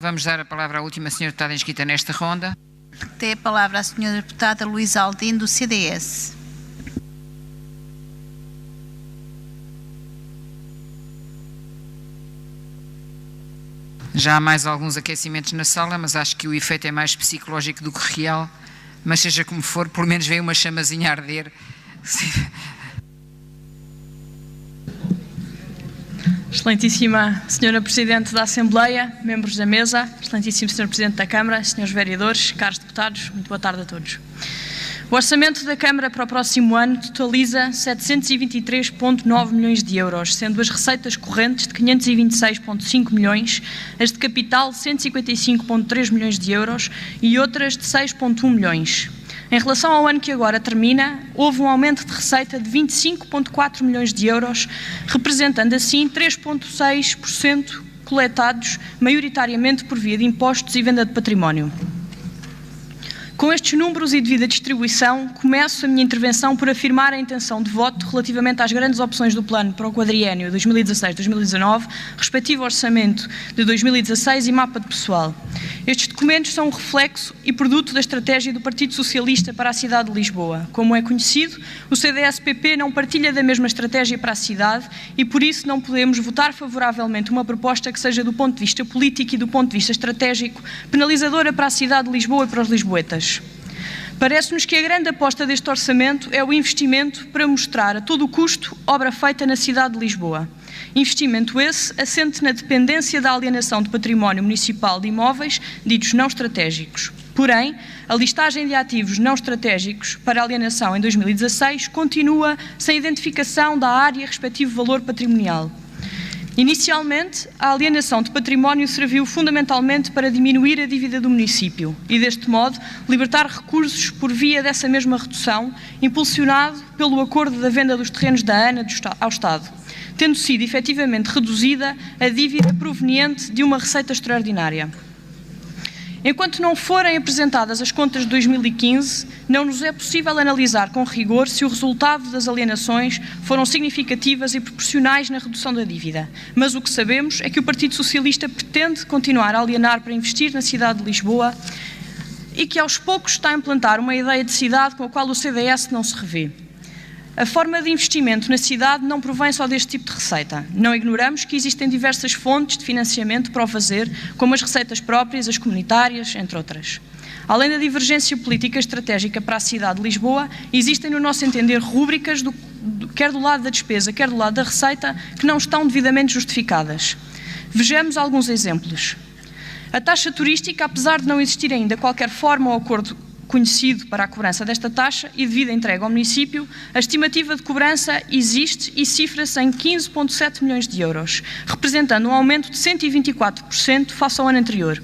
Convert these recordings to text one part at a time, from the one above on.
Vamos dar a palavra à última senhora deputada inscrita nesta ronda. Tem a palavra a senhora deputada Luísa Aldin, do CDS. Já há mais alguns aquecimentos na sala, mas acho que o efeito é mais psicológico do que real. Mas seja como for, pelo menos veio uma chamazinha a arder. Excelentíssima Senhora Presidente da Assembleia, membros da mesa, Excelentíssimo Senhor Presidente da Câmara, senhores vereadores, caros deputados, muito boa tarde a todos. O orçamento da Câmara para o próximo ano totaliza 723,9 milhões de euros, sendo as receitas correntes de 526,5 milhões, as de capital 155,3 milhões de euros e outras de 6,1 milhões. Em relação ao ano que agora termina, houve um aumento de receita de 25,4 milhões de euros, representando assim 3,6% coletados maioritariamente por via de impostos e venda de património. Com estes números e devida distribuição, começo a minha intervenção por afirmar a intenção de voto relativamente às grandes opções do plano para o quadriênio 2016-2019, respectivo orçamento de 2016 e mapa de pessoal. Estes documentos são um reflexo e produto da estratégia do Partido Socialista para a cidade de Lisboa. Como é conhecido, o CDS-PP não partilha da mesma estratégia para a cidade e por isso não podemos votar favoravelmente uma proposta que seja do ponto de vista político e do ponto de vista estratégico penalizadora para a cidade de Lisboa e para os lisboetas. Parece-nos que a grande aposta deste orçamento é o investimento para mostrar a todo o custo obra feita na cidade de Lisboa. Investimento esse assente na dependência da alienação de património municipal de imóveis ditos não estratégicos. Porém, a listagem de ativos não estratégicos para alienação em 2016 continua sem identificação da área e respectivo valor patrimonial. Inicialmente, a alienação de património serviu fundamentalmente para diminuir a dívida do município e, deste modo, libertar recursos por via dessa mesma redução, impulsionado pelo acordo da venda dos terrenos da ANA ao Estado, tendo sido efetivamente reduzida a dívida proveniente de uma receita extraordinária. Enquanto não forem apresentadas as contas de 2015, não nos é possível analisar com rigor se o resultado das alienações foram significativas e proporcionais na redução da dívida. Mas o que sabemos é que o Partido Socialista pretende continuar a alienar para investir na cidade de Lisboa e que aos poucos está a implantar uma ideia de cidade com a qual o CDS não se revê. A forma de investimento na cidade não provém só deste tipo de receita. Não ignoramos que existem diversas fontes de financiamento para o fazer, como as receitas próprias, as comunitárias, entre outras. Além da divergência política estratégica para a cidade de Lisboa, existem, no nosso entender, rúbricas, quer do lado da despesa, quer do lado da receita, que não estão devidamente justificadas. Vejamos alguns exemplos. A taxa turística, apesar de não existir ainda qualquer forma ou acordo conhecido para a cobrança desta taxa e devido à entrega ao município, a estimativa de cobrança existe e cifra-se em 15,7 milhões de euros, representando um aumento de 124% face ao ano anterior.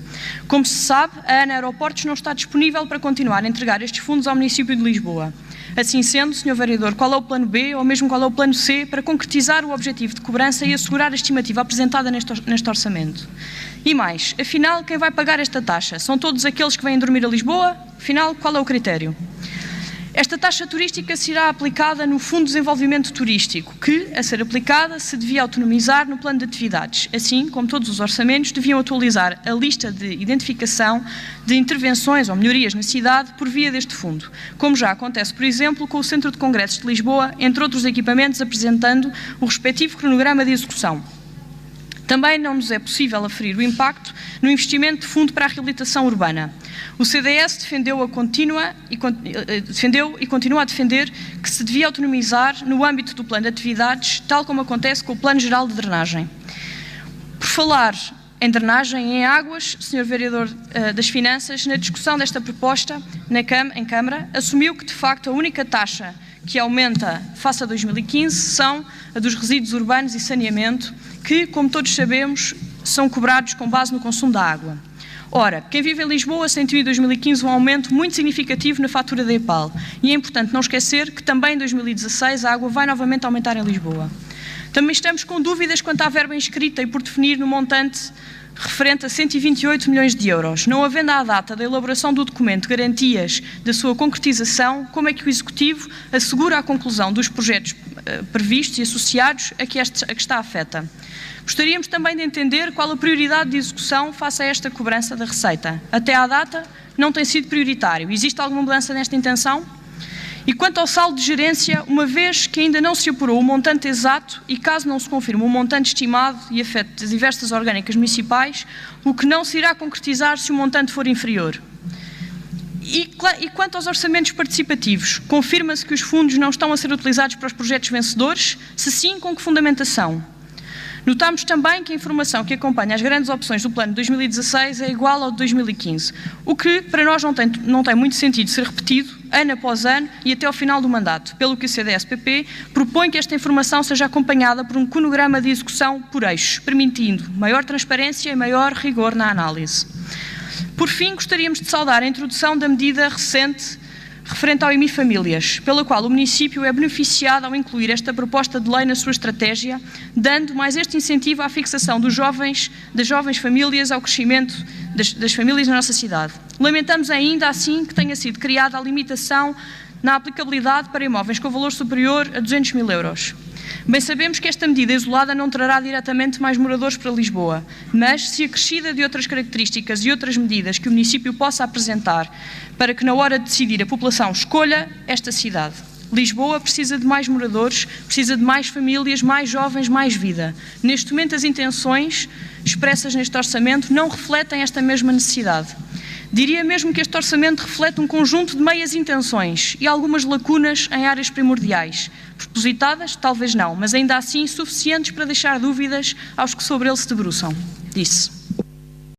Como se sabe, a ANA Aeroportos não está disponível para continuar a entregar estes fundos ao município de Lisboa. Assim sendo, Sr. Vereador, qual é o plano B ou mesmo qual é o plano C para concretizar o objetivo de cobrança e assegurar a estimativa apresentada neste orçamento? E mais, afinal, quem vai pagar esta taxa? São todos aqueles que vêm dormir a Lisboa? Afinal, qual é o critério? Esta taxa turística será aplicada no Fundo de Desenvolvimento Turístico, que, a ser aplicada, se devia autonomizar no plano de atividades, assim como todos os orçamentos deviam atualizar a lista de identificação de intervenções ou melhorias na cidade por via deste fundo, como já acontece, por exemplo, com o Centro de Congressos de Lisboa, entre outros equipamentos, apresentando o respectivo cronograma de execução. Também não nos é possível aferir o impacto no investimento de fundo para a reabilitação urbana. O CDS defendeu e continua a defender que se devia autonomizar no âmbito do plano de atividades, tal como acontece com o Plano Geral de Drenagem. Por falar em drenagem e em águas, Sr. Vereador das Finanças, na discussão desta proposta em Câmara, assumiu que, de facto, a única taxa que aumenta face a 2015 são a dos resíduos urbanos e saneamento, que, como todos sabemos, são cobrados com base no consumo da água. Ora, quem vive em Lisboa sentiu em 2015 um aumento muito significativo na fatura da EPAL e é importante não esquecer que também em 2016 a água vai novamente aumentar em Lisboa. Também estamos com dúvidas quanto à verba inscrita e por definir no montante referente a 128 milhões de euros. Não havendo à data da elaboração do documento garantias da sua concretização, como é que o Executivo assegura a conclusão dos projetos previstos e associados a que está afeta. Gostaríamos também de entender qual a prioridade de execução face a esta cobrança da receita. Até à data, não tem sido prioritário. Existe alguma mudança nesta intenção? E quanto ao saldo de gerência, uma vez que ainda não se apurou o montante exato e caso não se confirme o montante estimado e afete diversas orgânicas municipais, o que não se irá concretizar se o montante for inferior? E quanto aos orçamentos participativos, confirma-se que os fundos não estão a ser utilizados para os projetos vencedores? Se sim, com que fundamentação? Notamos também que a informação que acompanha as grandes opções do plano de 2016 é igual ao de 2015, o que para nós não tem muito sentido ser repetido ano após ano e até ao final do mandato, pelo que o CDS-PP propõe que esta informação seja acompanhada por um cronograma de execução por eixos, permitindo maior transparência e maior rigor na análise. Por fim, gostaríamos de saudar a introdução da medida recente referente ao IMI Famílias, pela qual o município é beneficiado ao incluir esta proposta de lei na sua estratégia, dando mais este incentivo à fixação das jovens famílias ao crescimento das famílias na nossa cidade. Lamentamos ainda assim que tenha sido criada a limitação na aplicabilidade para imóveis com valor superior a 200 mil euros. Bem sabemos que esta medida isolada não trará diretamente mais moradores para Lisboa, mas se acrescida de outras características e outras medidas que o município possa apresentar para que na hora de decidir a população escolha esta cidade. Lisboa precisa de mais moradores, precisa de mais famílias, mais jovens, mais vida. Neste momento as intenções expressas neste orçamento não refletem esta mesma necessidade. Diria mesmo que este orçamento reflete um conjunto de meias intenções e algumas lacunas em áreas primordiais. Propositadas? Talvez não, mas ainda assim suficientes para deixar dúvidas aos que sobre ele se debruçam. Disse.